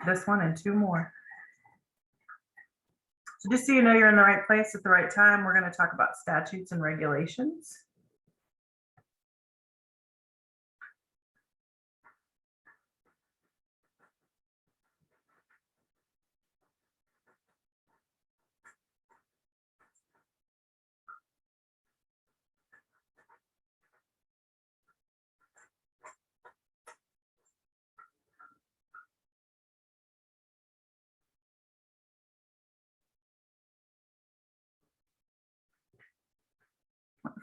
this one and 2 more. So just so you know you're in the right place at the right time, we're going to talk about statutes and regulations.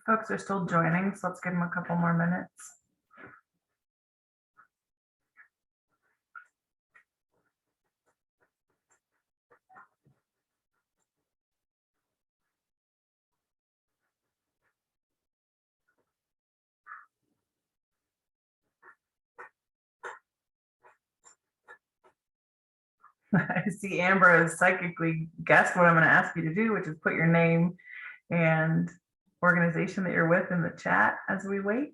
Folks are still joining, so let's give them a couple more minutes. I see Amber has psychically guessed what I'm going to ask you to do, which is put your name and organization that you're with in the chat as we wait.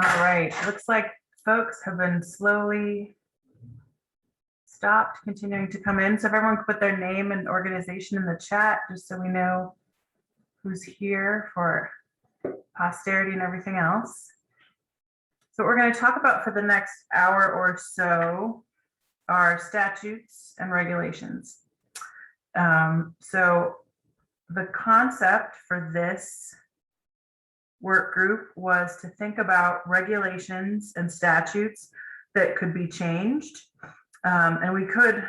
All right, looks like folks have been slowly stopped, continuing to come in. So if everyone could put their name and organization in the chat, just so we know who's here for posterity and everything else. So what we're going to talk about for the next hour or so are statutes and regulations. So the concept for this work group was to think about regulations and statutes that could be changed. And we could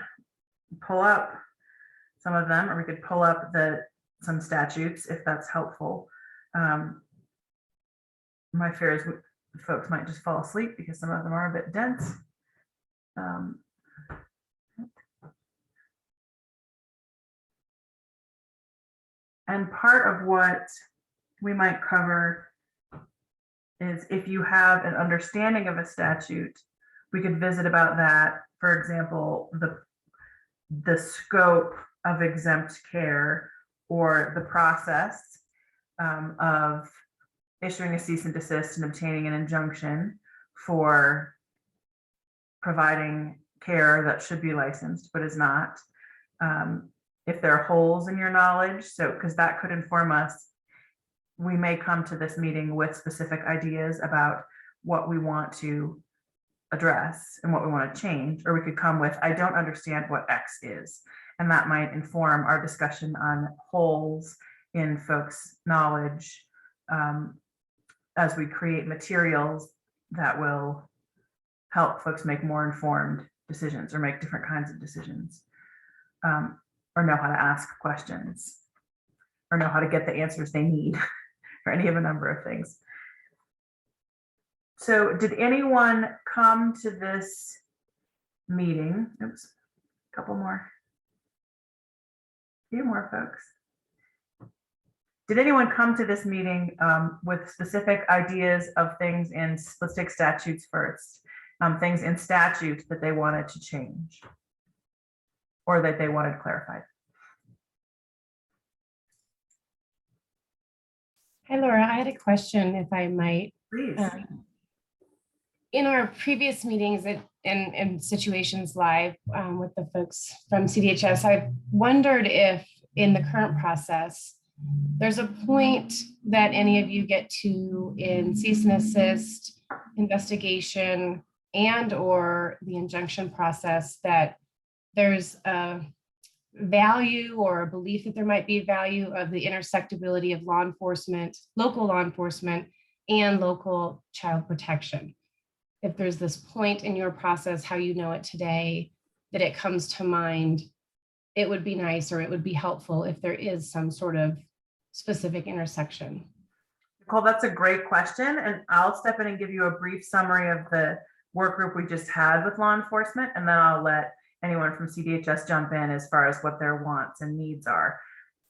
pull up some of them, or we could pull up some statutes if that's helpful. My fear is folks might just fall asleep because some of them are a bit dense. And part of what we might cover is if you have an understanding of a statute, we could visit about that. For example, the scope of exempt care or the process of issuing a cease and desist and obtaining an injunction for providing care that should be licensed but is not. If there are holes in your knowledge, so because that could inform us, we may come to this meeting with specific ideas about what we want to address and what we want to change, or we could come with, I don't understand what X is. And that might inform our discussion on holes in folks' knowledge as we create materials that will help folks make more informed decisions or make different kinds of decisions, or know how to ask questions or know how to get the answers they need for any of a number of things. So did anyone come to this meeting? Oops, a couple more. A few more folks. Did anyone come to this meeting with specific ideas of things in, let's take statutes first, things in statute that they wanted to change or that they wanted clarified? Hi, Laura. I had a question, if I might. Please. In our previous meetings and situations live with the folks from CDHS, I wondered if in the current process, there's a point that any of you get to in cease and desist, investigation, and or the injunction process that there's a value or a belief that there might be value of the intersectability of law enforcement, local law enforcement, and local child protection. If there's this point in your process, how you know it today, that it comes to mind, it would be nice or it would be helpful if there is some sort of specific intersection. Nicole, that's a great question. And I'll step in and give you a brief summary of the work group we just had with law enforcement. And then I'll let anyone from CDHS jump in as far as what their wants and needs are.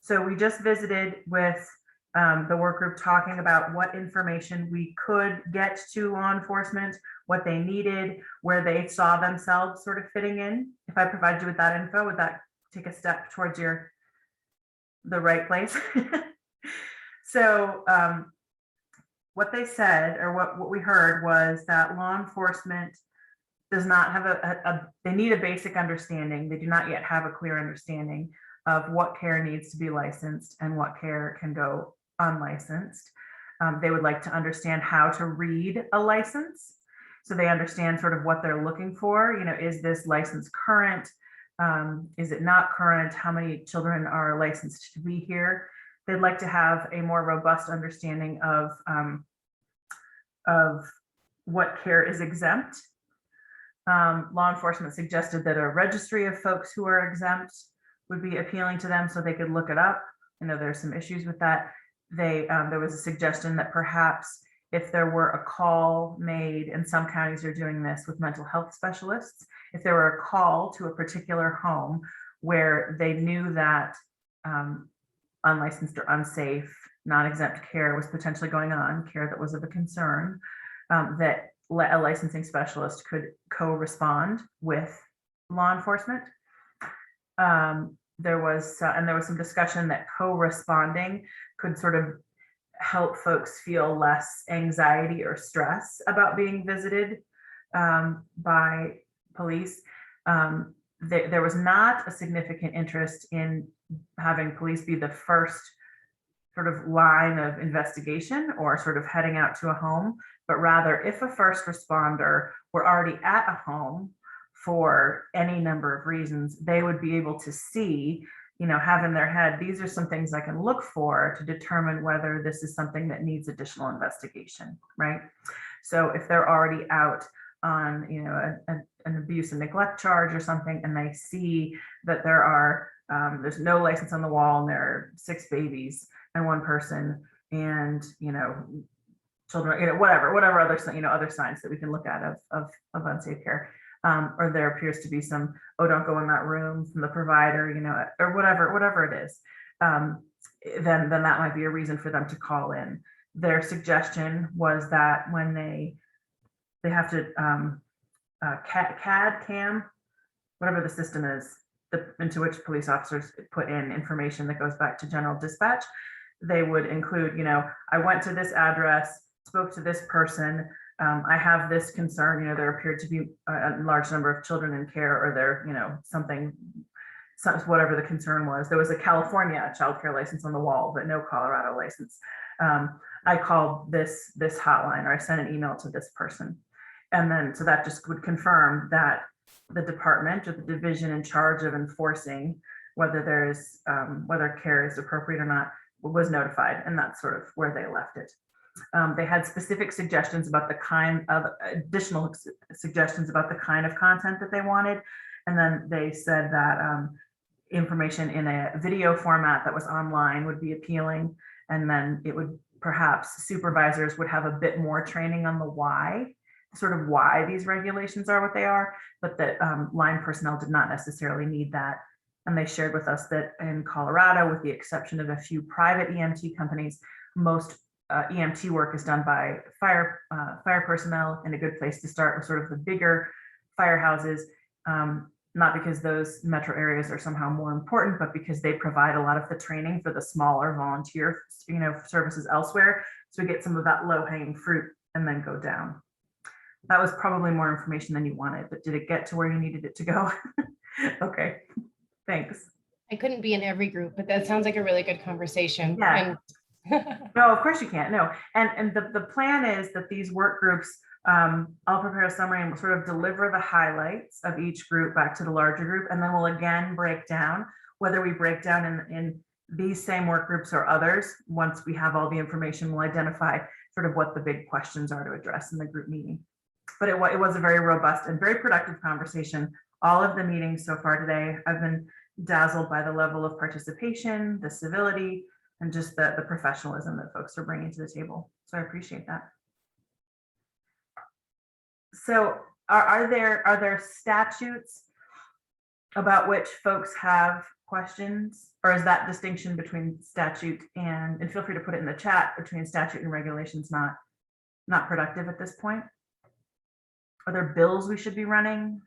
So we just visited with the work group talking about what information we could get to law enforcement, what they needed, where they saw themselves sort of fitting in. If I provide you with that info, would that take a step towards the right place? So what they said, or what we heard, was that law enforcement does not have they need a basic understanding. They do not yet have a clear understanding of what care needs to be licensed and what care can go unlicensed. They would like to understand how to read a license, so they understand sort of what they're looking for. You know, is this license current? Is it not current? How many children are licensed to be here? They'd like to have a more robust understanding of what care is exempt. Law enforcement suggested that a registry of folks who are exempt would be appealing to them, so they could look it up. I know there's some issues with that. There was a suggestion that perhaps if there were a call made, and some counties are doing this with mental health specialists, if there were a call to a particular home where they knew that unlicensed or unsafe, non-exempt care was potentially going on, care that was of a concern, that a licensing specialist could co-respond with law enforcement. There was some discussion that co-responding could sort of help folks feel less anxiety or stress about being visited by police. There was not a significant interest in having police be the first sort of line of investigation or sort of heading out to a home, but rather if a first responder were already at a home for any number of reasons, they would be able to see, you know, have in their head, these are some things I can look for to determine whether this is something that needs additional investigation, right? So if they're already out on, you know, an abuse and neglect charge or something, and they see that there's no license on the wall and there are 6 babies and 1 person, and, you know, children, you know, whatever other, you know, other signs that we can look at of unsafe care. Or there appears to be some, oh, don't go in that room from the provider, you know, or whatever it is, then that might be a reason for them to call in. Their suggestion was that when they have to CAM, whatever the system is, into which police officers put in information that goes back to general dispatch, they would include, you know, I went to this address, spoke to this person, I have this concern, you know, there appeared to be a large number of children in care, or there, you know, whatever the concern was. There was a California child care license on the wall, but no Colorado license. I called this hotline, or I sent an email to this person. And then, so that just would confirm that the department or the division in charge of enforcing whether whether care is appropriate or not was notified, and that's sort of where they left it. They had specific suggestions about additional suggestions about the kind of content that they wanted. And then they said that information in a video format that was online would be appealing. And then it would, perhaps supervisors would have a bit more training on the why these regulations are what they are, but that line personnel did not necessarily need that. And they shared with us that in Colorado, with the exception of a few private EMT companies, most EMT work is done by fire personnel, and a good place to start with sort of the bigger firehouses, not because those metro areas are somehow more important, but because they provide a lot of the training for the smaller volunteer, you know, services elsewhere. So we get some of that low-hanging fruit and then go down. That was probably more information than you wanted, but did it get to where you needed it to go? Okay, thanks. I couldn't be in every group, but that sounds like a really good conversation. Yeah. No, of course you can't. No. And the plan is that these work groups, I'll prepare a summary and we'll sort of deliver the highlights of each group back to the larger group. And then we'll again break down, whether we break down in these same work groups or others. Once we have all the information, we'll identify sort of what the big questions are to address in the group meeting. But it was a very robust and very productive conversation. All of the meetings so far today, I've been dazzled by the level of participation, the civility, and just the professionalism that folks are bringing to the table. So I appreciate that. So are there statutes about which folks have questions, or is that distinction between statute and feel free to put it in the chat, between statute and regulations not productive at this point? Are there bills we should be running?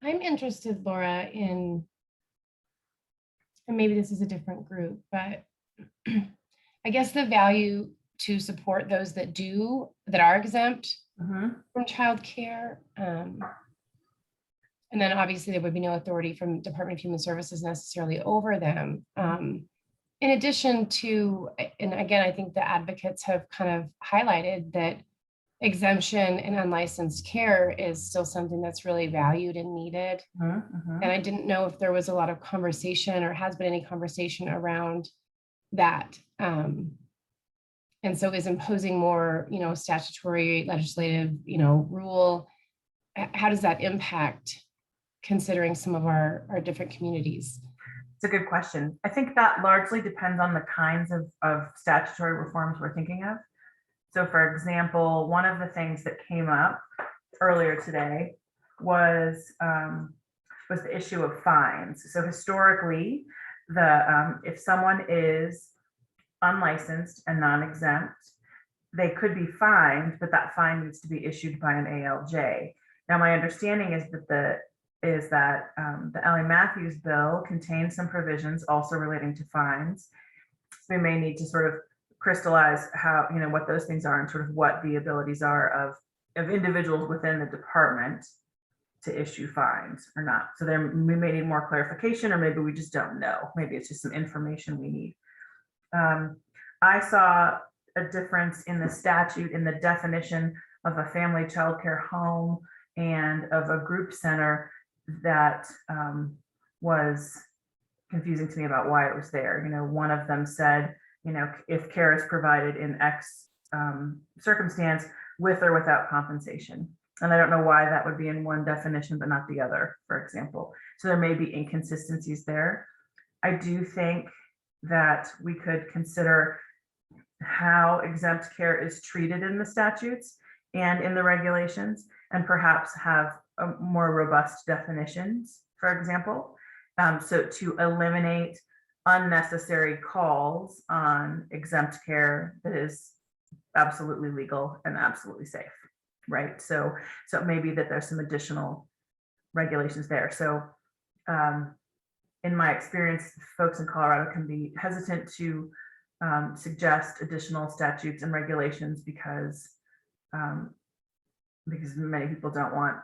I'm interested, Laura, in, and maybe this is a different group, but I guess the value to support those that are exempt Mhm. from childcare. And then obviously there would be no authority from Department of Human Services necessarily over them. In addition to, and again, I think the advocates have kind of highlighted that exemption and unlicensed care is still something that's really valued and needed. Mhm. And I didn't know if there was a lot of conversation or has been any conversation around that. And so is imposing more, statutory, legislative, rule, how does that impact considering some of our different communities? It's a good question. I think that largely depends on the kinds of statutory reforms we're thinking of. So for example, one of the things that came up earlier today was the issue of fines. So historically, if someone is unlicensed and non-exempt, they could be fined, but that fine needs to be issued by an ALJ. Now, my understanding is that the Ellie Matthews bill contains some provisions also relating to fines. We may need to sort of crystallize how, what those things are and sort of what the abilities are of individuals within the department to issue fines or not. So we may need more clarification, or maybe we just don't know. Maybe it's just some information we need. I saw a difference in the statute in the definition of a family childcare home and of a group center that was confusing to me about why it was there. One of them said, if care is provided in X circumstance with or without compensation. And I don't know why that would be in one definition, but not the other, for example. So there may be inconsistencies there. I do think that we could consider how exempt care is treated in the statutes and in the regulations, and perhaps have more robust definitions, for example. So to eliminate unnecessary calls on exempt care that is absolutely legal and absolutely safe, right? So maybe that there's some additional regulations there. So in my experience, folks in Colorado can be hesitant to suggest additional statutes and regulations because many people don't want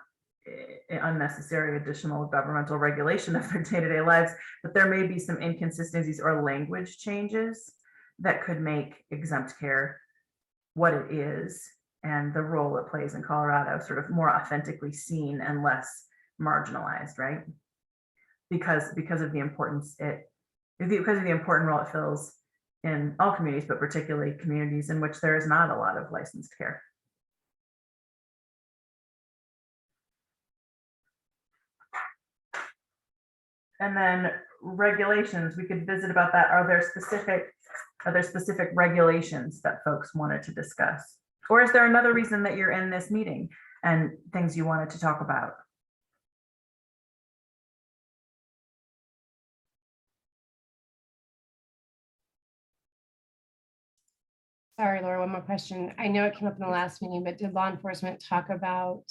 unnecessary additional governmental regulation of their day-to-day lives, but there may be some inconsistencies or language changes that could make exempt care what it is and the role it plays in Colorado sort of more authentically seen and less marginalized, right? Because of the importance because of the important role it fills in all communities, but particularly communities in which there is not a lot of licensed care. And then regulations, we could visit about that. Are there specific regulations that folks wanted to discuss? Or is there another reason that you're in this meeting and things you wanted to talk about? Sorry, Laura, one more question. I know it came up in the last meeting, but did law enforcement talk about,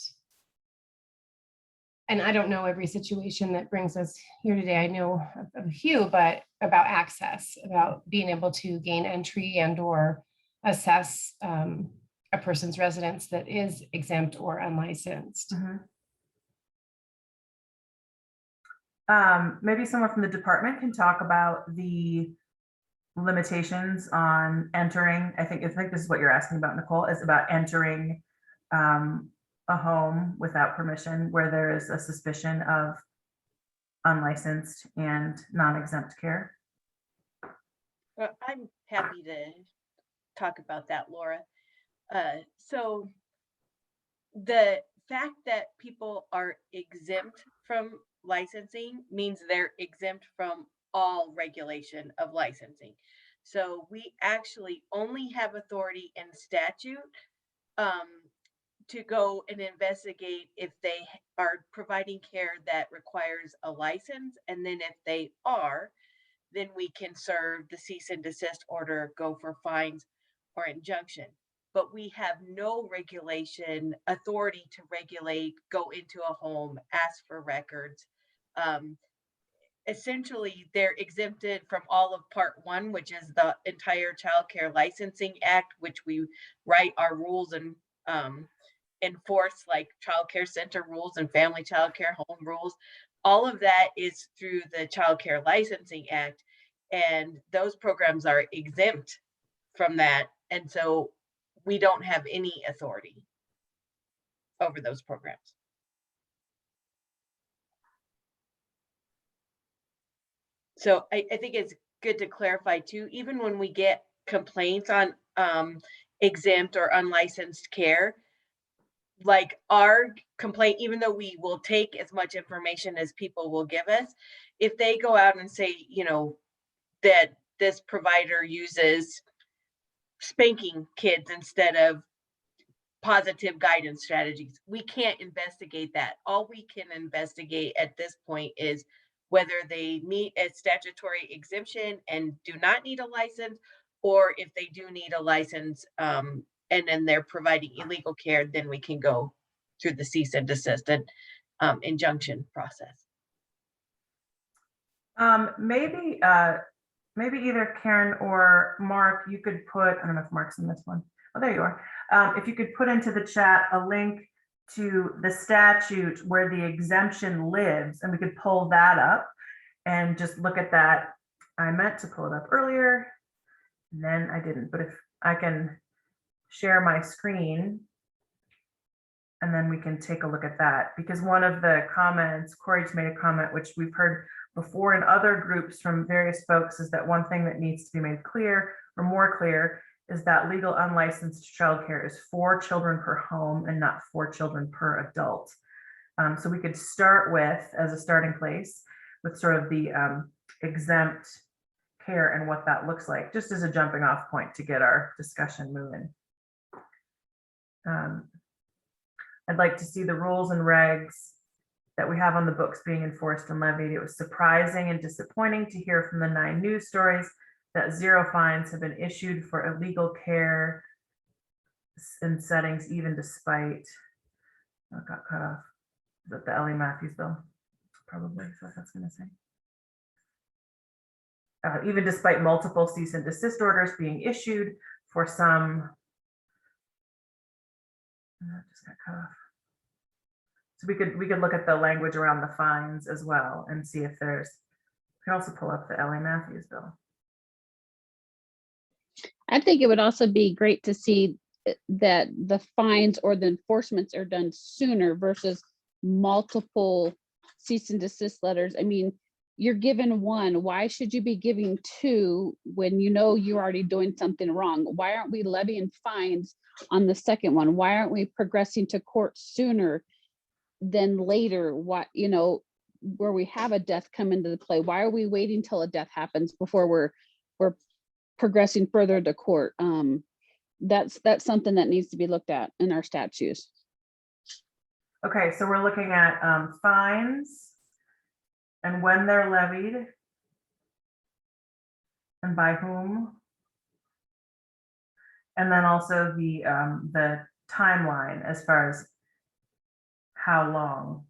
and I don't know every situation that brings us here today, I know of a few, but about access, about being able to gain entry and or assess a person's residence that is exempt or unlicensed. Maybe someone from the department can talk about the limitations on entering. I think this is what you're asking about, Nicole, is about entering a home without permission where there is a suspicion of unlicensed and non-exempt care. Well, I'm happy to talk about that, Laura. So the fact that people are exempt from licensing means they're exempt from all regulation of licensing. So we actually only have authority in statute to go and investigate if they are providing care that requires a license. And then if they are, then we can serve the cease and desist order, go for fines or injunction. But we have no regulation authority to regulate, go into a home, ask for records. Um, Essentially, they're exempted from all of Part 1, which is the entire Child Care Licensing Act, which we write our rules and enforce, like child care center rules and family child care home rules. All of that is through the Child Care Licensing Act, and those programs are exempt from that. And so we don't have any authority over those programs. So I think it's good to clarify too, even when we get complaints on exempt or unlicensed care, like our complaint, even though we will take as much information as people will give us, if they go out and say, you know, that this provider uses spanking kids instead of positive guidance strategies, we can't investigate that. All we can investigate at this point is whether they meet a statutory exemption and do not need a license, or if they do need a license, and then they're providing illegal care, then we can go through the cease and desist and injunction process. Maybe either Karen or Mark, you could put, I don't know if Mark's in this one. Oh, there you are. If you could put into the chat a link to the statute where the exemption lives, and we could pull that up and just look at that. I meant to pull it up earlier, and then I didn't, but if I can share my screen, and then we can take a look at that, because one of the comments, Corey's made a comment, which we've heard before in other groups from various folks, is that one thing that needs to be made clear or more clear is that legal unlicensed childcare is 4 children per home and not 4 children per adult. So we could start with, as a starting place, with sort of the exempt care and what that looks like, just as a jumping off point to get our discussion moving. I'd like to see the rules and regs that we have on the books being enforced and levied. It was surprising and disappointing to hear from the 9 news stories that 0 fines have been issued for illegal care in settings, even despite, oh, it got cut off. Is that the Ellie Matthews bill? Probably, so that's going to say. Even despite multiple cease and desist orders being issued for some, that just got cut off. So we could look at the language around the fines as well and see if there's, we can also pull up the Ellie Matthews bill. I think it would also be great to see that the fines or the enforcements are done sooner versus multiple cease and desist letters. I mean, you're given 1, why should you be giving 2 when you know you're already doing something wrong? Why aren't we levying fines on the second one? Why aren't we progressing to court sooner than later? What, you know, where we have a death come into the play? Why are we waiting till a death happens before we're progressing further to court? That's something that needs to be looked at in our statutes. Okay, so we're looking at fines and when they're levied and by whom, and then also the timeline as far as how long.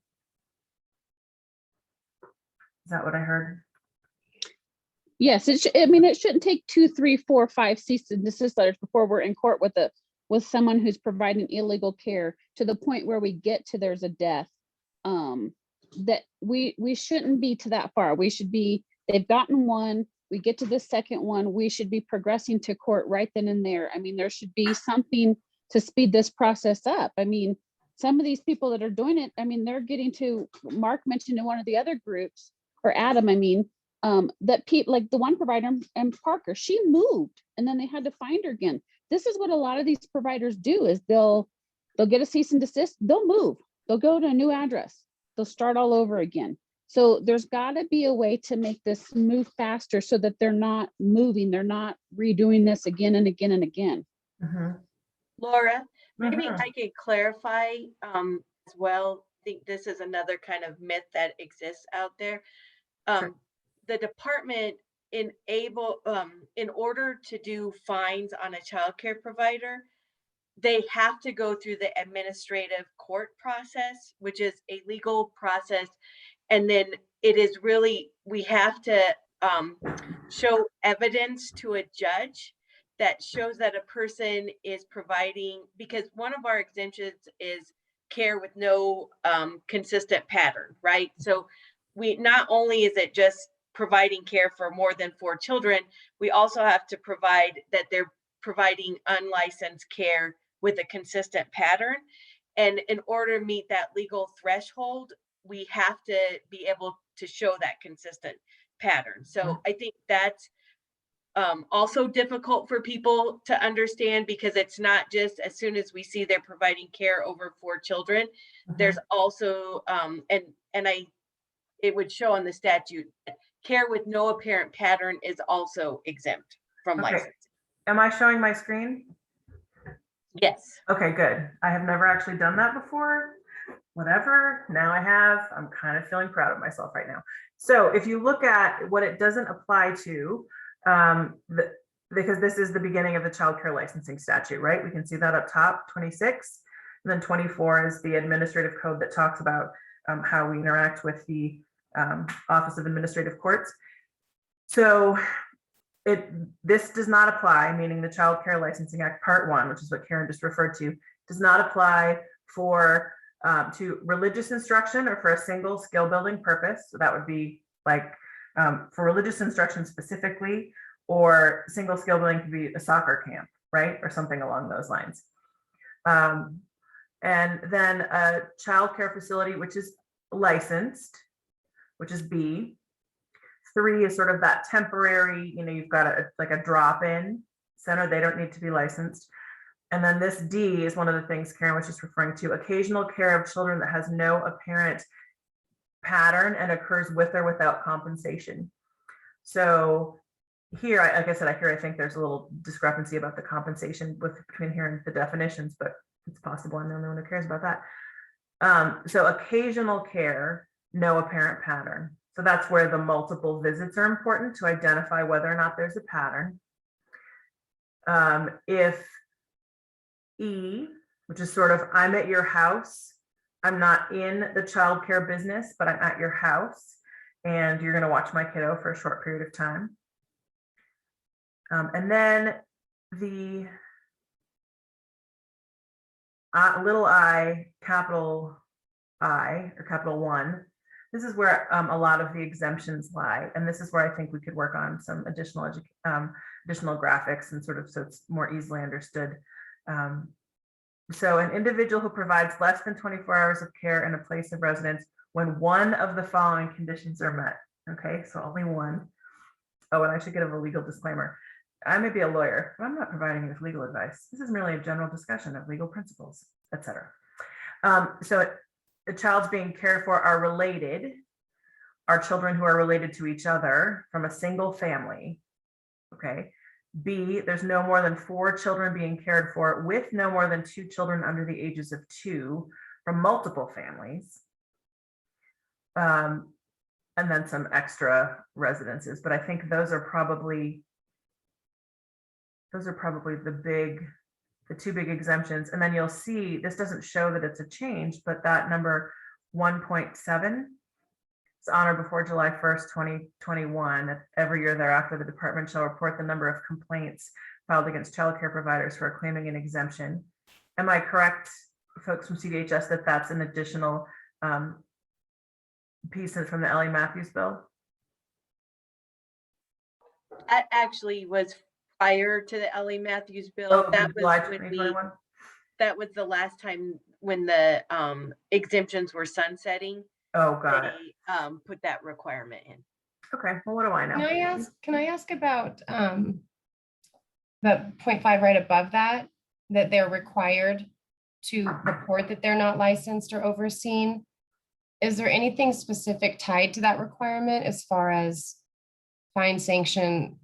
Is that what I heard? Yes, I mean, it shouldn't take 2, 3, 4, 5 cease and desist letters before we're in court with someone who's providing illegal care to the point where we get to there's a death. That we shouldn't be to that far. We should be, they've gotten 1, we get to the second one, we should be progressing to court right then and there. I mean, there should be something to speed this process up. I mean, some of these people that are doing it, I mean, they're getting to, Mark mentioned in one of the other groups, or Adam, I mean, that people like the one provider and Parker, she moved and then they had to find her again. This is what a lot of these providers do, is they'll get a cease and desist, they'll move, they'll go to a new address, they'll start all over again. So there's got to be a way to make this move faster so that they're not moving, they're not redoing this again and again and again. Laura, Maybe Mhm. I could clarify as well. I think this is another kind of myth that exists out there. Sure. The department in order to do fines on a childcare provider, they have to go through the administrative court process, which is a legal process. And then it is really, we have to show evidence to a judge that shows that a person is providing, because one of our exemptions is care with no consistent pattern, right? So we, not only is it just providing care for more than 4 children, we also have to provide that they're providing unlicensed care with a consistent pattern. And in order to meet that legal threshold, we have to be able to show that consistent pattern. So I think that's also difficult for people to understand, because it's not just as soon as we see they're providing care over 4 children. There's also it would show on the statute, care with no apparent pattern is also exempt from Okay. license. Am I showing my screen? Yes. Okay, good. I have never actually done that before. Whatever, now I have. I'm kind of feeling proud of myself right now. So if you look at what it doesn't apply to, because this is the beginning of the child care licensing statute, right? We can see that up top, 26. And then 24 is the administrative code that talks about how we interact with the Office of Administrative Courts. So this does not apply, meaning the Child Care Licensing Act Part 1, which is what Karen just referred to, does not apply for to religious instruction or for a single skill building purpose. So that would be like for religious instruction specifically, or single skill building could be a soccer camp, right? Or something along those lines. And then a child care facility, which is licensed, which is B. 3 is sort of that temporary, you've got like a drop-in center. They don't need to be licensed. And then this D is one of the things Karen was just referring to, occasional care of children that has no apparent pattern and occurs with or without compensation. So here, like I said, I think there's a little discrepancy about the compensation between here and the definitions, but it's possible I'm the only one who cares about that. So occasional care, no apparent pattern. So that's where the multiple visits are important to identify whether or not there's a pattern. If E, which is sort of, I'm at your house, I'm not in the childcare business, but I'm at your house and you're going to watch my kiddo for a short period of time. And then the little I, capital I, or capital 1, this is where a lot of the exemptions lie. And this is where I think we could work on some additional graphics and sort of, so it's more easily understood. So an individual who provides less than 24 hours of care in a place of residence when one of the following conditions are met. Okay, so only one. Oh, and I should give a legal disclaimer. I may be a lawyer, but I'm not providing you with legal advice. This is merely a general discussion of legal principles, etc. So the child's being cared for are children who are related to each other from a single family. Okay. B, there's no more than 4 children being cared for with no more than 2 children under the ages of 2 from multiple families. And then some extra residences, but I think those are probably the 2 big exemptions. And then you'll see, this doesn't show that it's a change, but that number 1.7, it's on or before July 1st, 2021. Every year thereafter, the department shall report the number of complaints filed against childcare providers who are claiming an exemption. Am I correct, folks from CDHS, that that's an additional piece from the Ellie Matthews bill? That actually was prior to the Ellie Matthews bill. Oh, That July was when 2021? that was the last time when the exemptions were sunsetting. Oh, got it. They put that requirement in. Okay, well, what do I know? Can I ask about the 0.5 right above that they're required to report that they're not licensed or overseen? Is there anything specific tied to that requirement as far as fine sanction?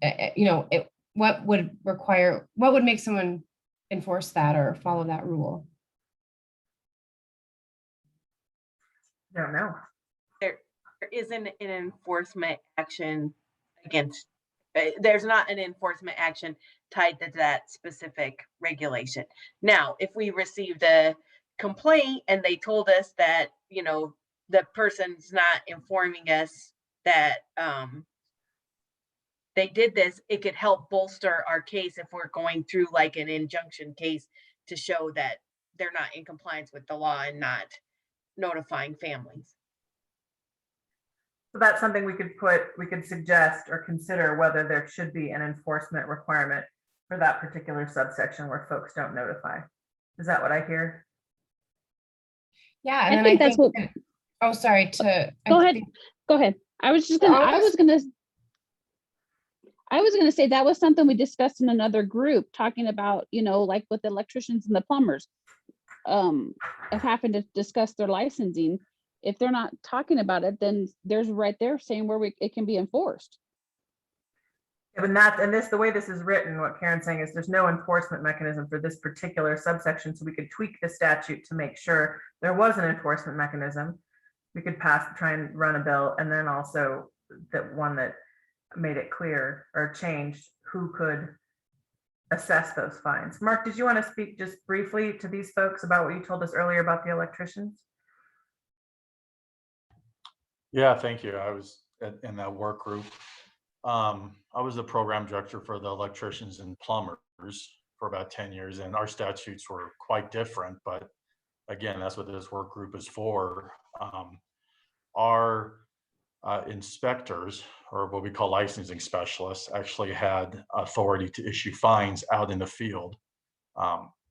What would make someone enforce that or follow that rule? Don't know. There isn't an enforcement action against, there's not an enforcement action tied to that specific regulation. Now, if we received a complaint and they told us that, you know, the person's not informing us that they did this, it could help bolster our case if we're going through like an injunction case to show that they're not in compliance with the law and not notifying families. So that's something we could suggest or consider whether there should be an enforcement requirement for that particular subsection where folks don't notify. Is that what I hear? Yeah, I and then think that's what, oh, sorry to. go ahead, go ahead. I was gonna say that was something we discussed in another group, talking about, you know, like with the electricians and the plumbers, of having to discuss their licensing. If they're not talking about it, then there's right there saying where it can be enforced. Yeah, but the way this is written, what Karen's saying is there's no enforcement mechanism for this particular subsection, so we could tweak the statute to make sure there was an enforcement mechanism. We could try and run a bill, and then also that one that made it clear or changed who could assess those fines. Mark, did you want to speak just briefly to these folks about what you told us earlier about the electricians? Yeah, thank you. I was in that work group. I was the program director for the electricians and plumbers for about 10 years, and our statutes were quite different. But again, that's what this work group is for. Our inspectors, or what we call licensing specialists, actually had authority to issue fines out in the field.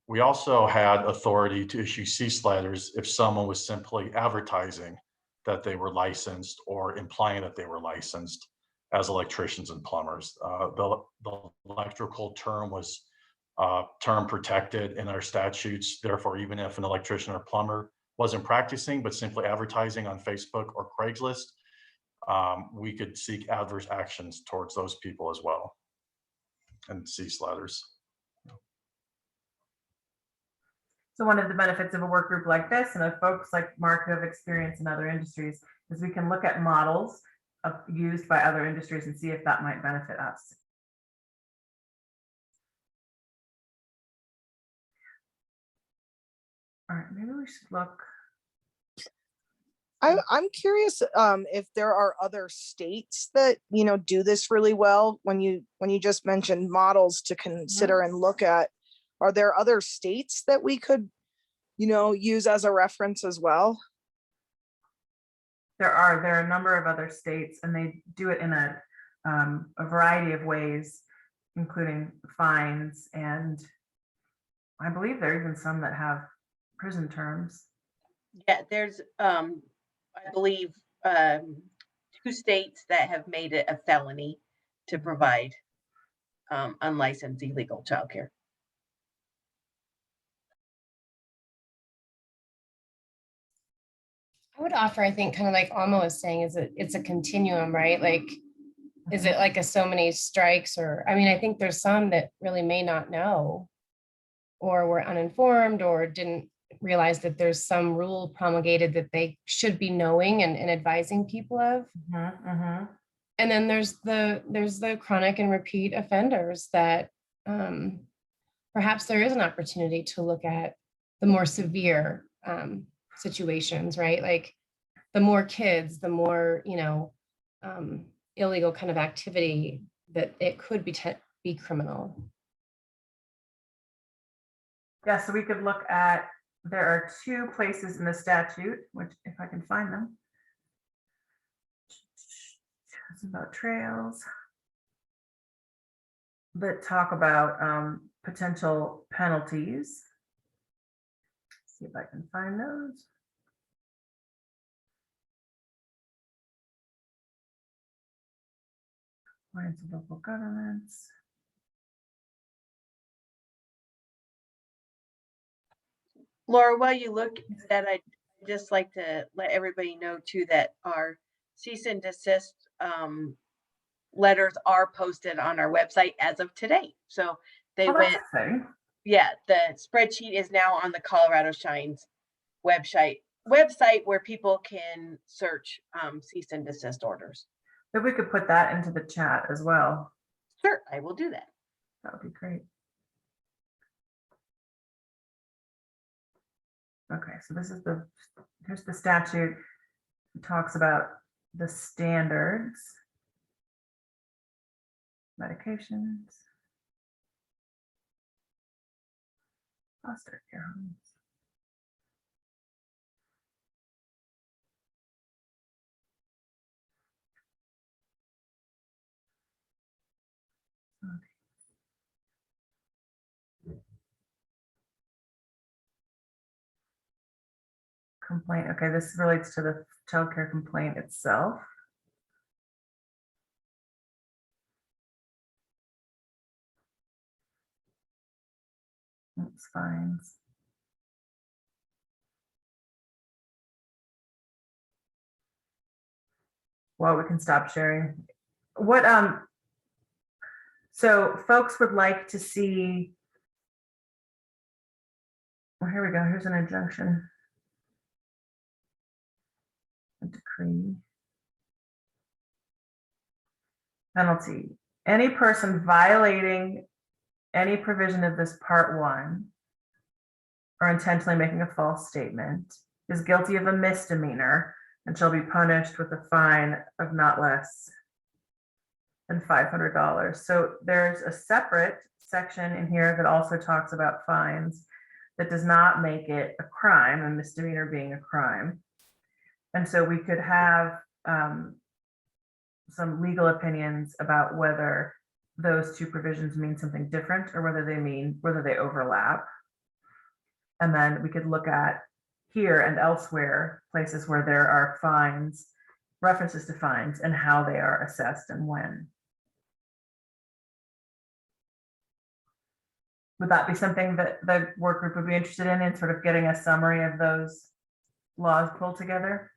We also had authority to issue cease letters if someone was simply advertising that they were licensed or implying that they were licensed as electricians and plumbers. The electrical term was term protected in our statutes. Therefore, even if an electrician or plumber wasn't practicing, but simply advertising on Facebook or Craigslist, we could seek adverse actions towards those people as well and cease letters. So one of the benefits of a work group like this and of folks like Mark who have experience in other industries is we can look at models used by other industries and see if that might benefit us. All right, maybe we should look. I'm curious if there are other states that, you know, do this really well. When you just mentioned models to consider and look at, are there other states that we could, you know, use as a reference as well? There are a number of other states, and they do it in a variety of ways, including fines, and I believe there are even some that have prison terms. Yeah, there's, I believe, 2 states that have made it a felony to provide unlicensed illegal childcare. I would offer, I think, kind of like Alma was saying, is it's a continuum, right? Like, is it like so many strikes, or, I mean, I think there's some that really may not know or were uninformed or didn't realize that there's some rule promulgated that they should be knowing and advising people of. And then there's the chronic and repeat offenders that perhaps there is an opportunity to look at the more severe situations, right? Like the more kids, the more, you know, illegal kind of activity that it could be criminal. Yeah, so we could look at, there are 2 places in the statute, which if I can find them. It's about trails that talk about potential penalties. See if I can find those. Lines of local governments. Laura, while you look at that, I'd just like to let everybody know too that our cease and desist letters are posted on our website as of today. So they Oh, that's went, exciting. yeah, the spreadsheet is now on the Colorado Shines website where people can search cease and desist orders. If we could put that into the chat as well, Sure, I will do that. that would be great. Okay, so this is here's the statute. It talks about the standards, medications, foster care homes. Complaint, okay, this relates to the childcare complaint itself. That's fines. Well, we can stop sharing. What, so folks would like to see, well, here we go, here's an injunction. A decree. Penalty. Any person violating any provision of this part 1 or intentionally making a false statement is guilty of a misdemeanor and shall be punished with a fine of not less than $500. So there's a separate section in here that also talks about fines that does not make it a crime, a misdemeanor being a crime. And so we could have some legal opinions about whether those two provisions mean something different or whether they overlap. And then we could look at here and elsewhere, places where there are fines, references to fines and how they are assessed and when. Would that be something that the work group would be interested in sort of getting a summary of those laws pulled together?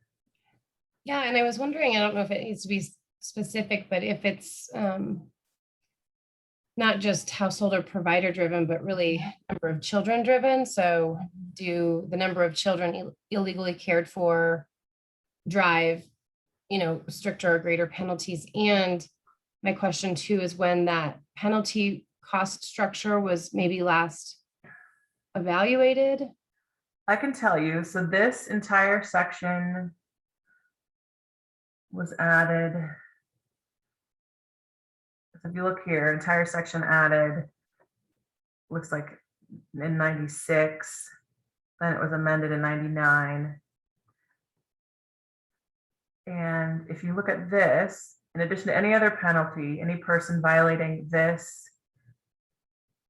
Yeah, and I was wondering, I don't know if it needs to be specific, but if it's not just household or provider driven, but really number of children driven. So do the number of children illegally cared for drive, stricter or greater penalties? And my question too is when that penalty cost structure was maybe last evaluated? I can tell you, so this entire section was added. So if you look here, entire section added, looks like in 96, then it was amended in 99. And if you look at this, in addition to any other penalty, any person violating this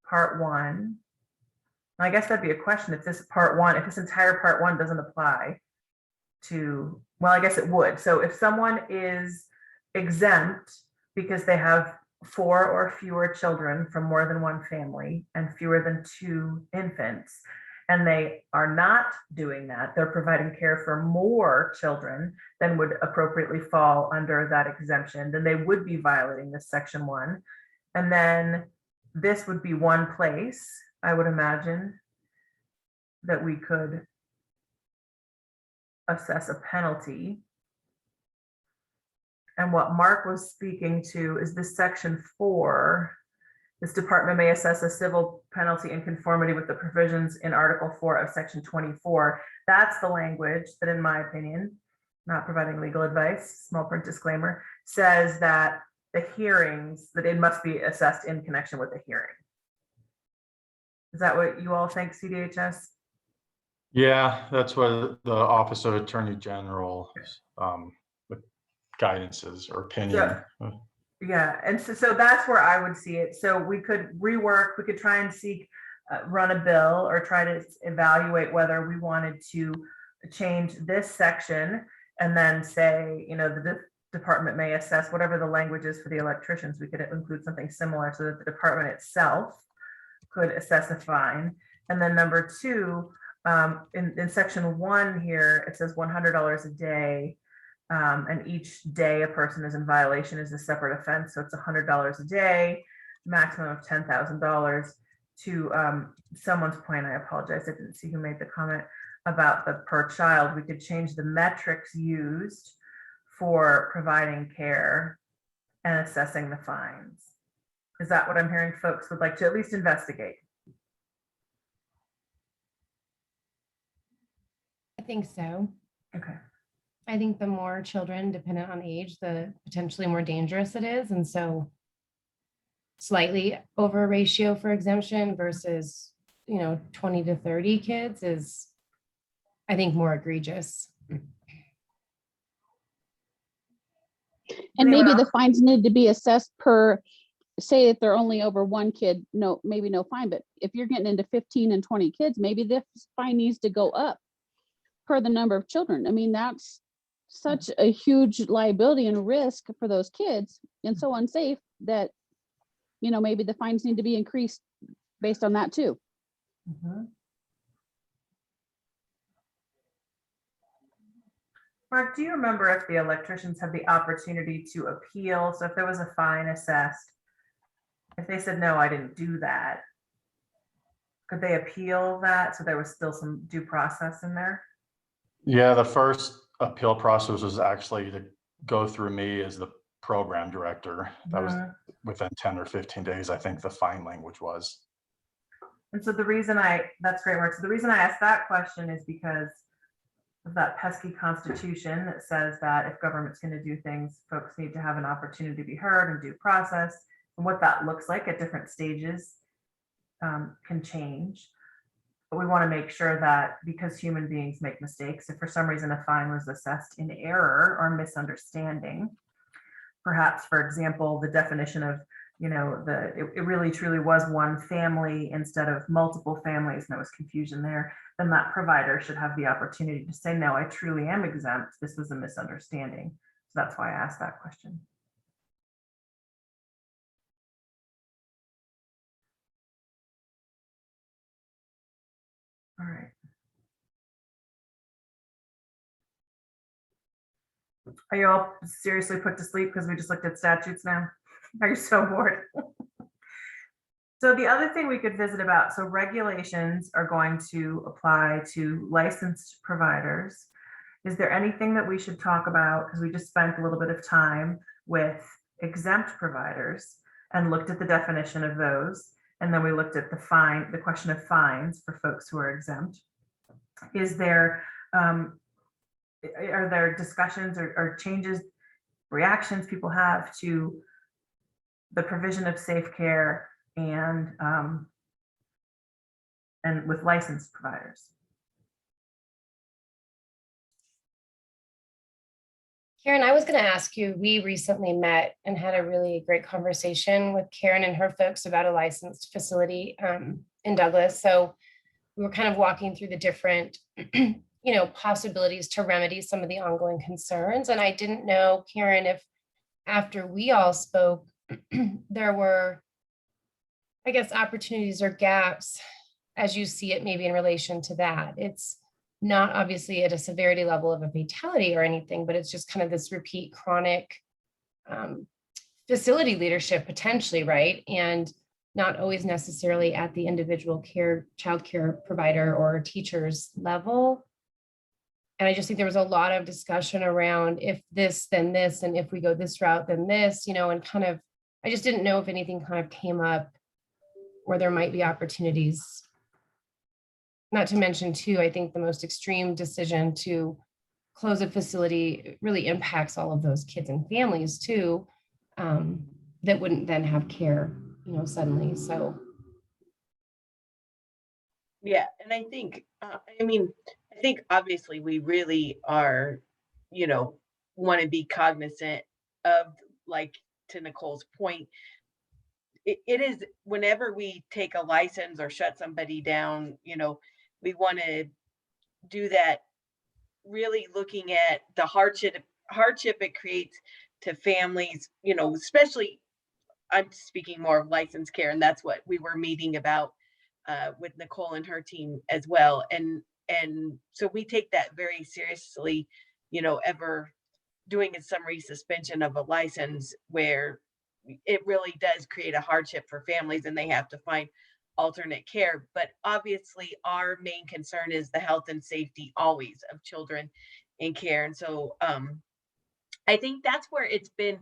part 1, I guess that'd be a question if this part 1, if this entire part 1 doesn't apply to, well, I guess it would. So if someone is exempt because they have 4 or fewer children from more than one family and fewer than 2 infants, and they are not doing that, they're providing care for more children than would appropriately fall under that exemption, then they would be violating this section 1. And then this would be one place, I would imagine, that we could assess a penalty. And what Mark was speaking to is this section 4. This department may assess a civil penalty in conformity with the provisions in Article 4 of Section 24. That's the language that, in my opinion, not providing legal advice, small print disclaimer, says that the hearings, that it must be assessed in connection with the hearing. Is that what you all think, CDHS? Yeah, that's what the Office of Attorney General guidances or opinion. Yeah, and so that's where I would see it. So we could rework, we could try and run a bill or try to evaluate whether we wanted to change this section and then say, the department may assess whatever the language is for the electricians. We could include something similar so that the department itself could assess a fine. And then number 2, in section 1 here, it says $100 a day. And each day a person is in violation is a separate offense. So it's $100 a day, maximum of $10,000. to someone's point, I apologize, I didn't see who made the comment about the per child, we could change the metrics used for providing care and assessing the fines. Is that what I'm hearing folks would like to at least investigate? I think so. Okay. I think the more children, dependent on age, the potentially more dangerous it is. And so slightly over ratio for exemption versus, 20 to 30 kids is, I think, more egregious. And maybe Leila? the fines need to be assessed per, say if they're only over one kid, no, maybe no fine, but if you're getting into 15 and 20 kids, maybe the fine needs to go up per the number of children. I mean, that's such a huge liability and risk for those kids and so unsafe that, maybe the fines need to be increased based on that too. Mhm. Mark, do you remember if the electricians had the opportunity to appeal? So if there was a fine assessed, if they said, no, I didn't do that, could they appeal that? So there was still some due process in there? Yeah, the first appeal process was actually to go through me as the program director. That was Mhm. within 10 or 15 days, I think the fine language was. And so the reason that's great work. So the reason I asked that question is because of that pesky constitution that says that if government's going to do things, folks need to have an opportunity to be heard and due process. And what that looks like at different stages can change. But we want to make sure that because human beings make mistakes, if for some reason a fine was assessed in error or misunderstanding, perhaps, for example, the definition of, it really truly was one family instead of multiple families, and there was confusion there, then that provider should have the opportunity to say, no, I truly am exempt. This was a misunderstanding. So that's why I asked that question. All right. Are you all seriously put to sleep because we just looked at statutes now? Are you so bored? So the other thing we could visit about, so regulations are going to apply to licensed providers. Is there anything that we should talk about? Because we just spent a little bit of time with exempt providers and looked at the definition of those. And then we looked at the question of fines for folks who are exempt. Is there, are there discussions or changes, reactions people have to the provision of safe care and with licensed providers? Karen, I was going to ask you, we recently met and had a really great conversation with Karen and her folks about a licensed facility in Douglas. So we were kind of walking through the different, possibilities to remedy some of the ongoing concerns. And I didn't know, Karen, if after we all spoke, there were, I guess, opportunities or gaps as you see it, maybe in relation to that. It's not obviously at a severity level of a fatality or anything, but it's just kind of this repeat chronic facility leadership potentially, right? And not always necessarily at the individual child care provider or teacher's level. And I just think there was a lot of discussion around if this, then this, and if we go this route, then this, and kind of, I just didn't know if anything kind of came up where there might be opportunities. Not to mention too, I think the most extreme decision to close a facility really impacts all of those kids and families too, that wouldn't then have care, suddenly. So. Yeah, and I think, I think obviously we really are, want to be cognizant of, like, to Nicole's point, it is whenever we take a license or shut somebody down, we want to do that really looking at the hardship it creates to families, especially I'm speaking more of licensed care, and that's what we were meeting about with Nicole and her team as well. And so we take that very seriously, ever doing a summary suspension of a license where it really does create a hardship for families and they have to find alternate care, but obviously our main concern is the health and safety always of children in care. And so I think that's where it's been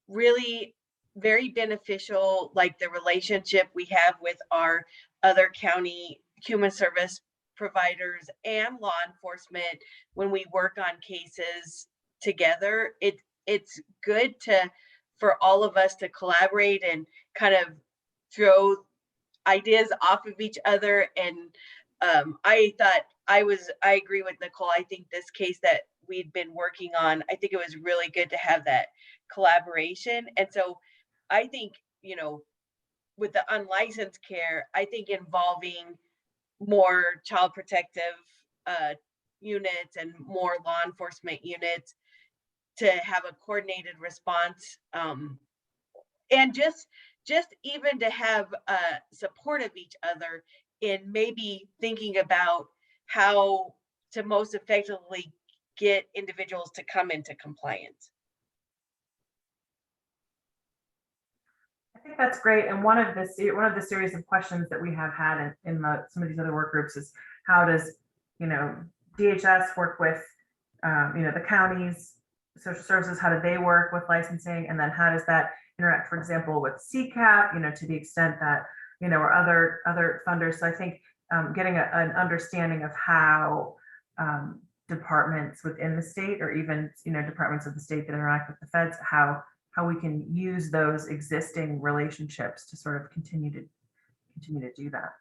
really very beneficial, like the relationship we have with our other county human service providers and law enforcement when we work on cases together. It's good for all of us to collaborate and kind of throw ideas off of each other. And I thought I agree with Nicole. I think this case that we'd been working on, I think it was really good to have that collaboration. And so I think, you know, with the unlicensed care, I think involving more child protective units and more law enforcement units to have a coordinated response, and just even to have support of each other in maybe thinking about how to most effectively get individuals to come into compliance. I think that's great. And one of the series of questions that we have had in some of these other work groups is how does, DHS work with, the counties, social services, how do they work with licensing? And then how does that interact, for example, with CCAP, to the extent that, or other funders. So I think getting an understanding of how departments within the state, or even, departments of the state that interact with the feds, how we can use those existing relationships to sort of continue to do that.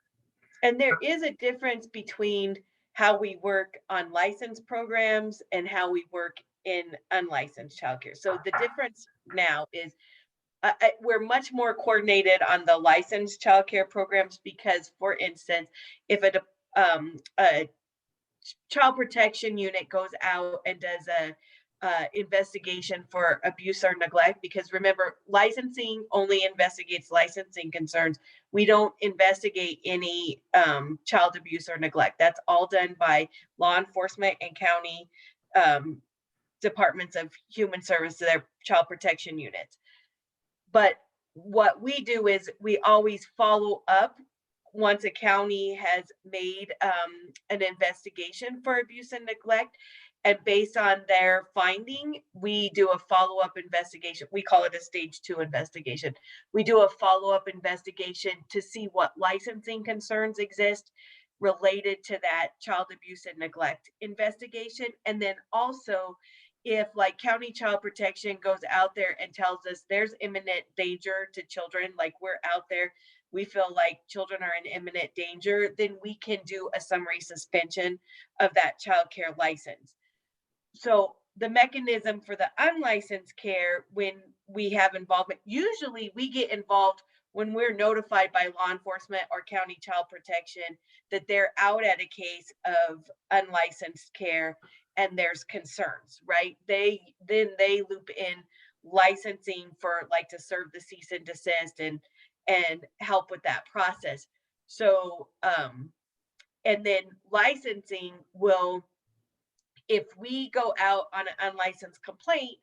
And there is a difference between how we work on licensed programs and how we work in unlicensed childcare. So the difference now is we're much more coordinated on the licensed childcare programs because, for instance, if a child protection unit goes out and does a investigation for abuse or neglect, because remember, licensing only investigates licensing concerns. We don't investigate any child abuse or neglect. That's all done by law enforcement and county departments of human service to their child protection units. But what we do is we always follow up once a county has made an investigation for abuse and neglect. And based on their finding, we do a follow-up investigation. We call it a stage 2 investigation. We do a follow-up investigation to see what licensing concerns exist related to that child abuse and neglect investigation. And then also, if like county child protection goes out there and tells us there's imminent danger to children, like we're out there, we feel like children are in imminent danger, then we can do a summary suspension of that child care license. So the mechanism for the unlicensed care, when we have involvement, usually we get involved when we're notified by law enforcement or county child protection that they're out at a case of unlicensed care and there's concerns, right? They loop in licensing for like to serve the cease and desist and help with that process. So and then licensing will, if we go out on an unlicensed complaint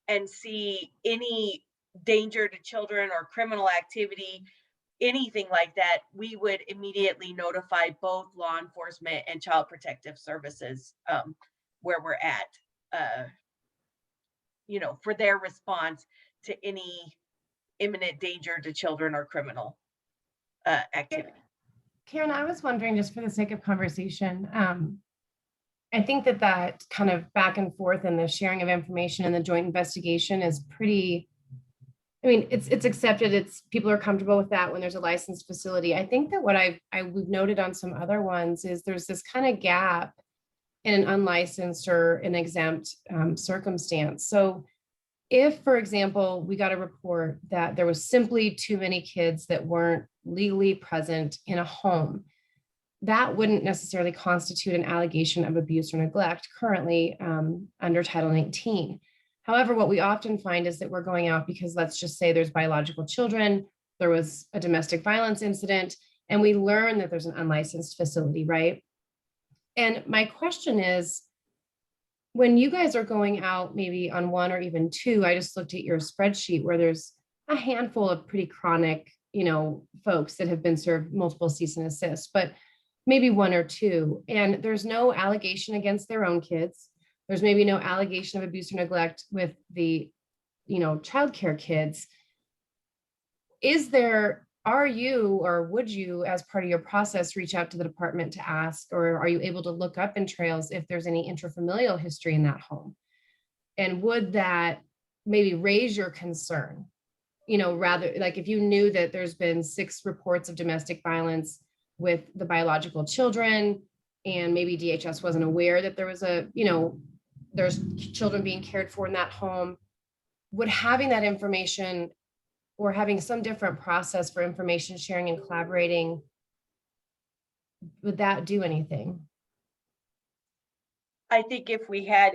and see any danger to children or criminal activity, anything like that, we would immediately notify both law enforcement and child protective services where we're at, for their response to any imminent danger to children or criminal activity. Karen, I was wondering, just for the sake of conversation, I think that kind of back and forth and the sharing of information and the joint investigation is pretty, it's accepted. People are comfortable with that when there's a licensed facility. I think that what we've noted on some other ones is there's this kind of gap in an unlicensed or an exempt circumstance. So if, for example, we got a report that there was simply too many kids that weren't legally present in a home, that wouldn't necessarily constitute an allegation of abuse or neglect currently under Title 19. However, what we often find is that we're going out because, let's just say there's biological children, there was a domestic violence incident, and we learn that there's an unlicensed facility, right? And my question is, when you guys are going out maybe on one or even two, I just looked at your spreadsheet where there's a handful of pretty chronic folks that have been served multiple cease and desist, but maybe one or two, and there's no allegation against their own kids. There's maybe no allegation of abuse or neglect with the, childcare kids. Are you, or would you, as part of your process, reach out to the department to ask, or are you able to look up in trails if there's any intrafamilial history in that home? And would that maybe raise your concern? Rather, like if you knew that there's been 6 reports of domestic violence with the biological children, and maybe DHS wasn't aware that there was there's children being cared for in that home, would having that information or having some different process for information sharing and collaborating, would that do anything? I think if we had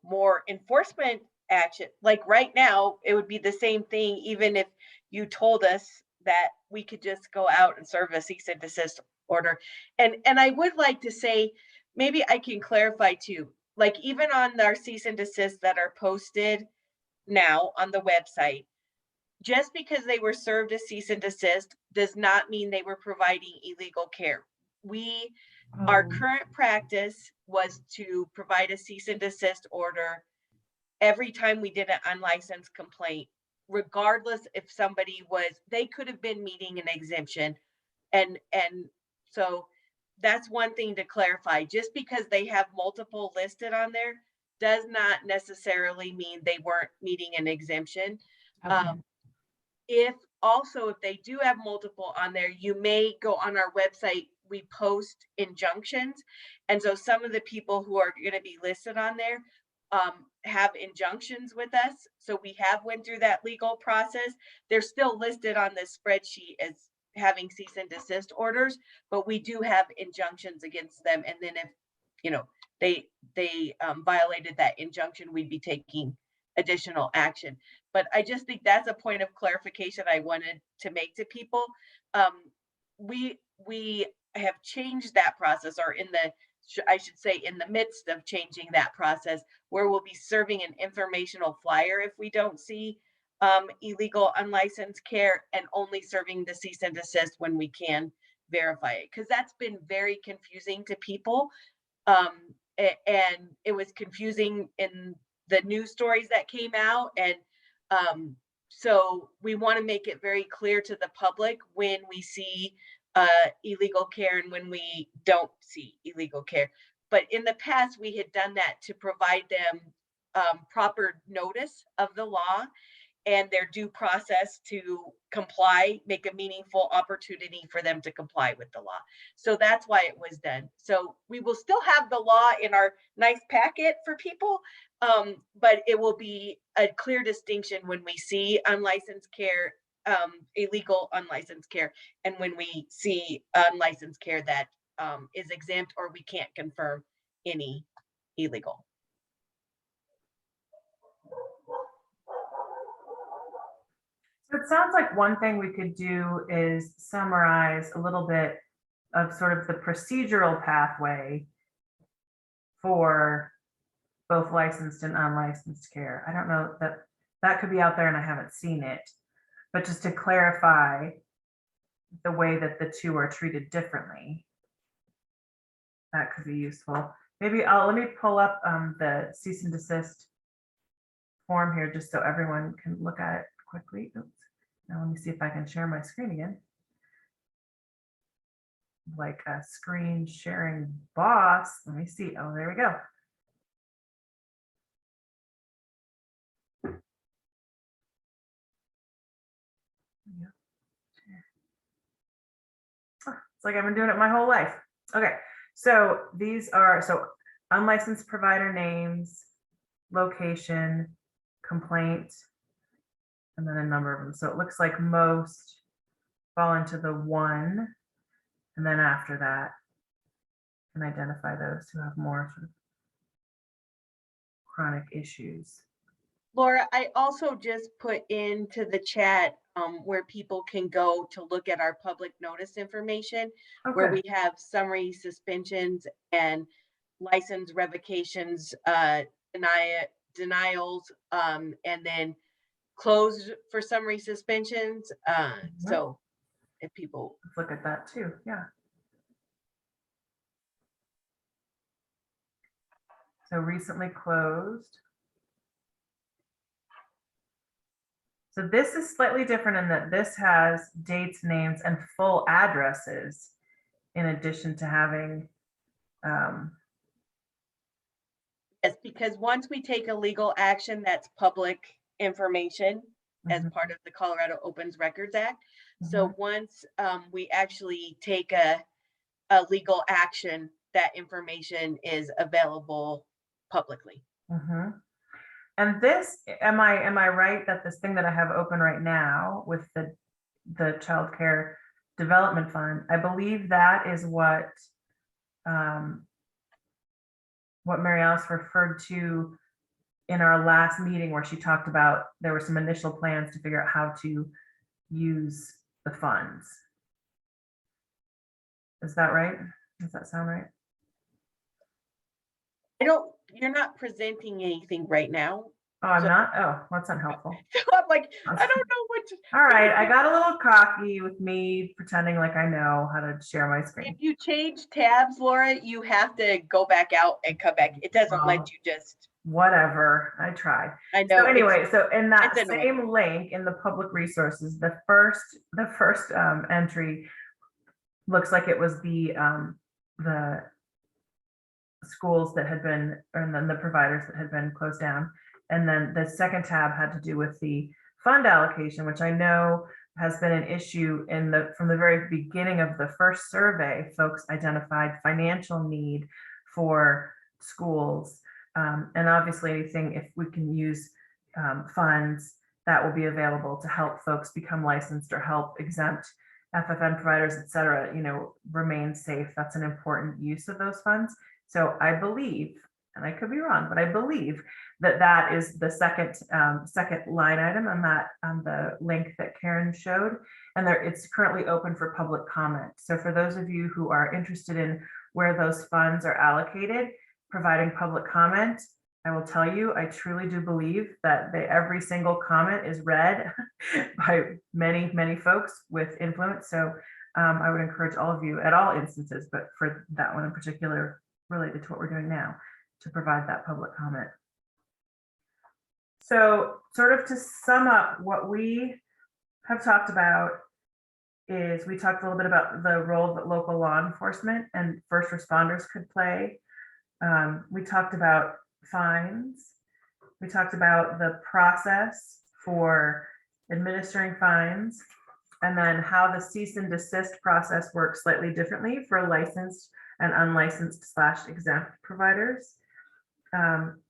more enforcement action, like right now, it would be the same thing, even if you told us that we could just go out and serve a cease and desist order. And I would like to say, maybe I can clarify too, like even on our cease and desist that are posted now on the website, just because they were served a cease and desist does not mean they were providing illegal care. Our current practice was to provide a cease and desist order every time we did an unlicensed complaint, regardless if somebody they could have been meeting an exemption. And so that's one thing to clarify. Just because they have multiple listed on there does not necessarily mean they weren't meeting an exemption. Okay. If they do have multiple on there, you may go on our website, we post injunctions. And so some of the people who are going to be listed on there have injunctions with us. So we have went through that legal process. They're still listed on the spreadsheet as having cease and desist orders, but we do have injunctions against them. And then if, they violated that injunction, we'd be taking additional action. But I just think that's a point of clarification I wanted to make to people. We have changed that process, or I should say in the midst of changing that process, where we'll be serving an informational flyer if we don't see illegal unlicensed care, and only serving the cease and desist when we can verify it, because that's been very confusing to people. And it was confusing in the news stories that came out. And so we want to make it very clear to the public when we see illegal care and when we don't see illegal care. But in the past, we had done that to provide them proper notice of the law and their due process to comply, make a meaningful opportunity for them to comply with the law. So that's why it was done. So we will still have the law in our nice packet for people, but it will be a clear distinction when we see unlicensed care, illegal unlicensed care, and when we see unlicensed care that is exempt or we can't confirm any illegal. So it sounds like one thing we could do is summarize a little bit of sort of the procedural pathway for both licensed and unlicensed care. I don't know that could be out there and I haven't seen it, but just to clarify the way that the two are treated differently, that could be useful. Maybe let me pull up the cease and desist form here just so everyone can look at it quickly. Oops. Now let me see if I can share my screen again. Like a screen sharing boss. Let me see. Oh, there we go. It's like I've been doing it my whole life. Okay, so these are unlicensed provider names, location, complaint, and then a number of them. So it looks like most fall into the 1, and then after that, can identify those who have more sort of chronic issues. Laura, I also just put into the chat where people can go to look at our public notice information, where we have summary suspensions and license revocations, denials, and then closed for summary suspensions. So if people, Let's look at that too. Yeah. So recently closed. So this is slightly different in that this has dates, names, and full addresses in addition to having, yes, because once we take a legal action, that's public information as mhm, part of the Colorado Opens Records Act. So mhm. once we actually take a legal action, that information is available publicly. And this, am I right that this thing that I have open right now with the Child Care Development Fund, I believe that is what Mary Alice referred to in our last meeting where she talked about there were some initial plans to figure out how to use the funds. Is that right? Does that sound right? You're not presenting anything right now. Oh, I'm So- not? Oh, that's unhelpful. So I'm like, I don't know what to. All right, I got a little cocky with me pretending like I know how to share my If screen. you change tabs, Laura, you have to go back out and come back. It doesn't Oh. let you just, Whatever, I tried. I So know. anyway, so in that it's annoying. same link in the public resources, the first entry looks like it was the schools that had been, and then the providers that had been closed down. And then the second tab had to do with the fund allocation, which I know has been an issue from the very beginning of the first survey. Folks identified financial need for schools. And obviously anything, if we can use funds that will be available to help folks become licensed or help exempt FFN providers, et cetera, remain safe. That's an important use of those funds. So I believe, and I could be wrong, but I believe that that is the second line item on the link that Karen showed, and it's currently open for public comment. So for those of you who are interested in where those funds are allocated, providing public comment, I will tell you, I truly do believe that every single comment is read by many, many folks with influence. So I would encourage all of you at all instances, but for that one in particular, related to what we're doing now, to provide that public comment. So sort of to sum up, what we have talked about is we talked a little bit about the role that local law enforcement and first responders could play. We talked about fines. We talked about the process for administering fines, and then how the cease and desist process works slightly differently for licensed and unlicensed / exempt providers.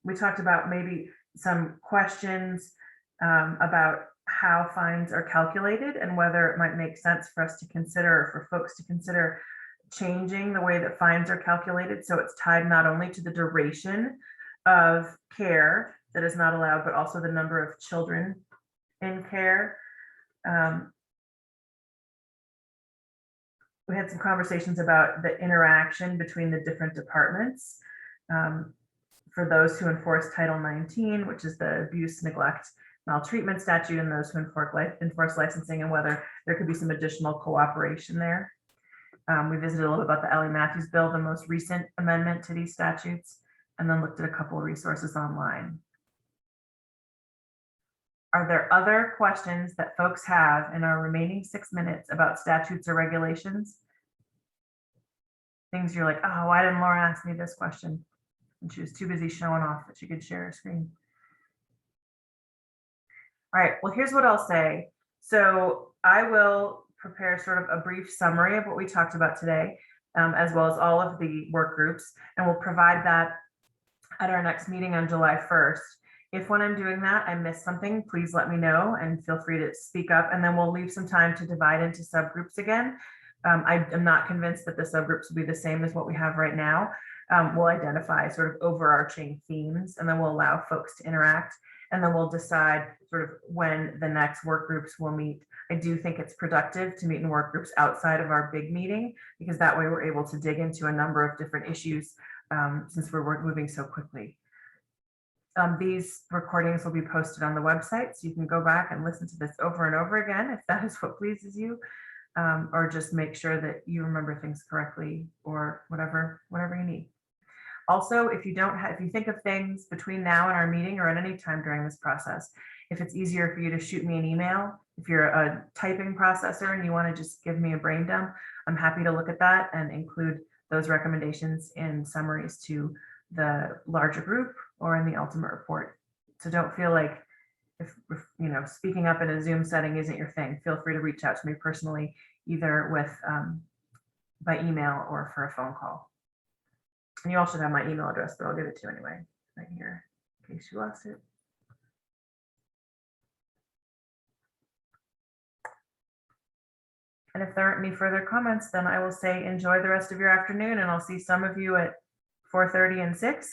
We talked about maybe some questions about how fines are calculated and whether it might make sense for us to consider, or for folks to consider, changing the way that fines are calculated so it's tied not only to the duration of care that is not allowed, but also the number of children in care. We had some conversations about the interaction between the different departments. For those who enforce Title 19, which is the abuse, neglect, maltreatment statute, and those who enforce licensing, and whether there could be some additional cooperation there. We visited a little about the Ellie Matthews bill, the most recent amendment to these statutes, and then looked at a couple of resources online. Are there other questions that folks have in our remaining 6 minutes about statutes or regulations? Things you're like, oh, why didn't Laura ask me this question? And she was too busy showing off that she could share her screen. All right, well, here's what I'll say. So I will prepare sort of a brief summary of what we talked about today, as well as all of the work groups, and we'll provide that at our next meeting on July 1st. If when I'm doing that, I missed something, please let me know and feel free to speak up, and then we'll leave some time to divide into subgroups again. I am not convinced that the subgroups will be the same as what we have right now. We'll identify sort of overarching themes, and then we'll allow folks to interact, and then we'll decide sort of when the next work groups will meet. I do think it's productive to meet in work groups outside of our big meeting, because that way we're able to dig into a number of different issues since we're moving so quickly. These recordings will be posted on the website, so you can go back and listen to this over and over again if that is what pleases you, or just make sure that you remember things correctly or whatever you need. Also, if you don't have, if you think of things between now and our meeting or at any time during this process, if it's easier for you to shoot me an email, if you're a typing processor and you want to just give me a brain dump, I'm happy to look at that and include those recommendations in summaries to the larger group or in the ultimate report. So don't feel like if you know, speaking up in a Zoom setting isn't your thing, feel free to reach out to me personally, either with by email or for a phone call. And you all should have my email address, but I'll give it to you anyway, right here, in case you lost it. And if there aren't any further comments, then I will say enjoy the rest of your afternoon, and I'll see some of you at 4:30 and 6.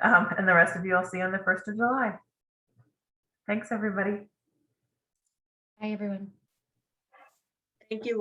And the rest of you I'll see on the 1st of July. Thanks, everybody. Hi, everyone. Thank you, Laura.